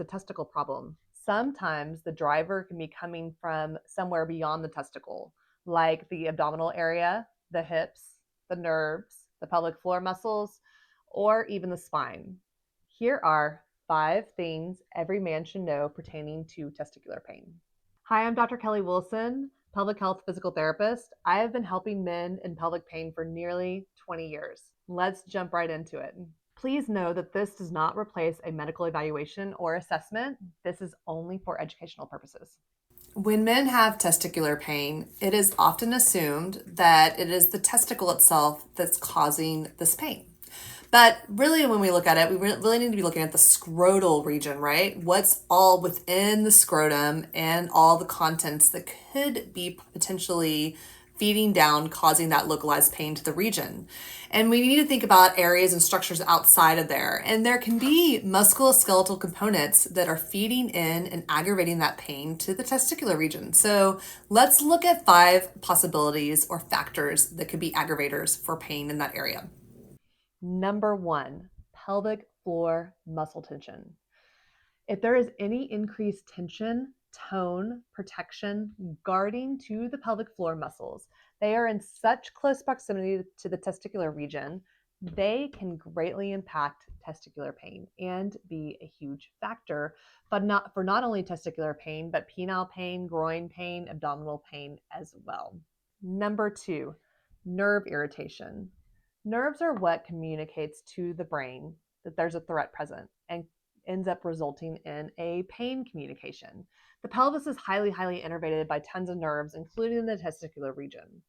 a testicle problem. Sometimes the driver can be coming from somewhere beyond the testicle, like the abdominal area, the hips, the nerves, the pelvic floor muscles, or even the spine. Here are 5 things every man should know pertaining to testicular pain. Hi, I'm Dr. Kelli Wilson, pelvic health physical therapist. I have been helping men in pelvic pain for nearly 20 years. Let's jump right into it. Please know that this does not replace a medical evaluation or assessment. This is only for educational purposes. When men have testicular pain, it is often assumed that it is the testicle itself that's causing this pain. But really, when we look at it, we really need to be looking at the scrotal region, right? What's all within the scrotum and all the contents that could be potentially feeding down, causing that localized pain to the region. And we need to think about areas and structures outside of there. And there can be musculoskeletal components that are feeding in and aggravating that pain to the testicular region. So let's look at 5 possibilities or factors that could be aggravators for pain in that area. Number 1, pelvic floor muscle tension. If there is any increased tension, tone, protection, guarding to the pelvic floor muscles, they are in such close proximity to the testicular region, they can greatly impact testicular pain and be a huge factor, but not only testicular pain, but penile pain, groin pain, abdominal pain as well. Number 2, nerve irritation. Nerves are what communicates to the brain that there's a threat present and ends up resulting in a pain communication. The pelvis is highly innervated by tons of nerves, including the testicular region.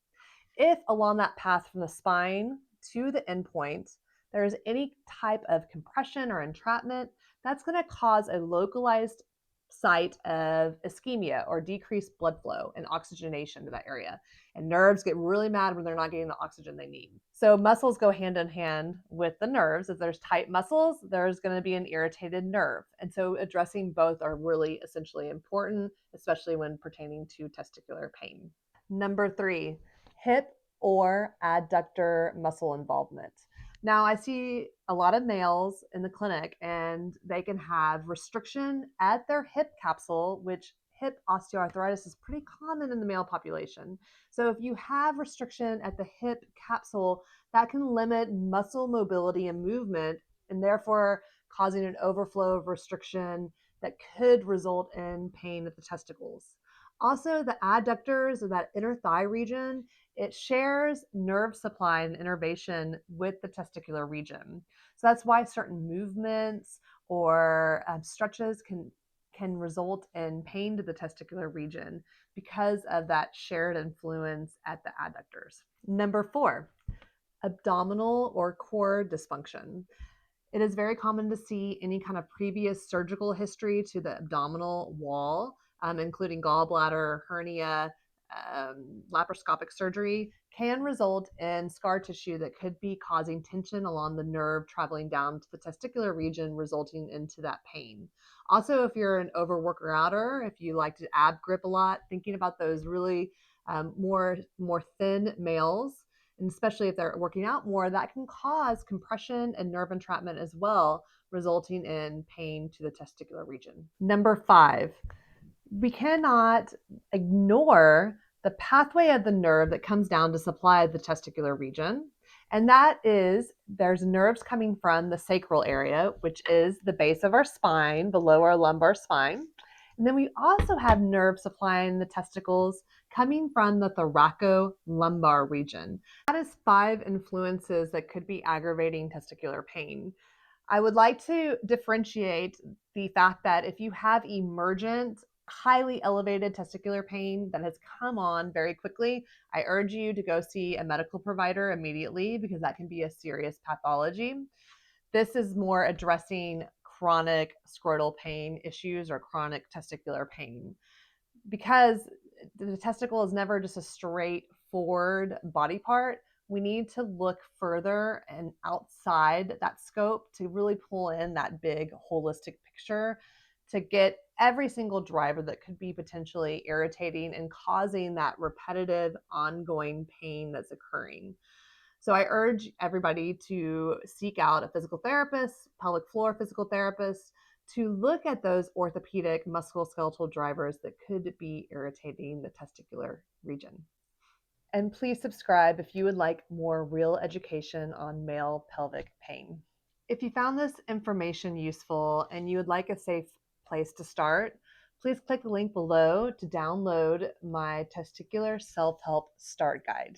If along that path from the spine to the endpoint, there is any type of compression or entrapment, that's going to cause a localized site of ischemia or decreased blood flow and oxygenation to that area. And nerves get really mad when they're not getting the oxygen they need. So muscles go hand in hand with the nerves. If there's tight muscles, there's going to be an irritated nerve. And so addressing both are really essentially important, especially when pertaining to testicular pain. Number 3, hip or adductor muscle involvement. Now, I see a lot of males in the clinic and they can have restriction at their hip capsule, which hip osteoarthritis is pretty common in the male population. So if you have restriction at the hip capsule, that can limit muscle mobility and movement and therefore causing an overflow of restriction that could result in pain at the testicles. Also, the adductors, or that inner thigh region, it shares nerve supply and innervation with the testicular region. So that's why certain movements or stretches can result in pain to the testicular region because of that shared influence at the adductors. Number 4, abdominal or core dysfunction. It is very common to see any kind of previous surgical history to the abdominal wall, including gallbladder, hernia, laparoscopic surgery, can result in scar tissue that could be causing tension along the nerve traveling down to the testicular region, resulting into that pain. Also, if you're an overworker outer, if you like to ab grip a lot, thinking about those really more thin males, and especially if they're working out more, that can cause compression and nerve entrapment as well, resulting in pain to the testicular region. Number 5, we cannot ignore the pathway of the nerve that comes down to supply the testicular region. And that is, there's nerves coming from the sacral area, which is the base of our spine, below our lumbar spine. And then we also have nerves supplying the testicles coming from the thoracolumbar region. That is 5 influences that could be aggravating testicular pain. I would like to differentiate the fact that if you have emergent, highly elevated testicular pain that has come on very quickly, I urge you to go see a medical provider immediately because that can be a serious pathology. This is more addressing chronic scrotal pain issues or chronic testicular pain because the testicle is never just a straightforward body part. We need to look further and outside that scope to really pull in that big holistic picture to get every single driver that could be potentially irritating and causing that repetitive ongoing pain that's occurring. So I urge everybody to seek out a physical therapist, pelvic floor physical therapist, to look at those orthopedic musculoskeletal drivers that could be irritating the testicular region. And please subscribe if you would like more real education on male pelvic pain. If you found this information useful and you would like a safe place to start, please click the link below to download my testicular self-help start guide.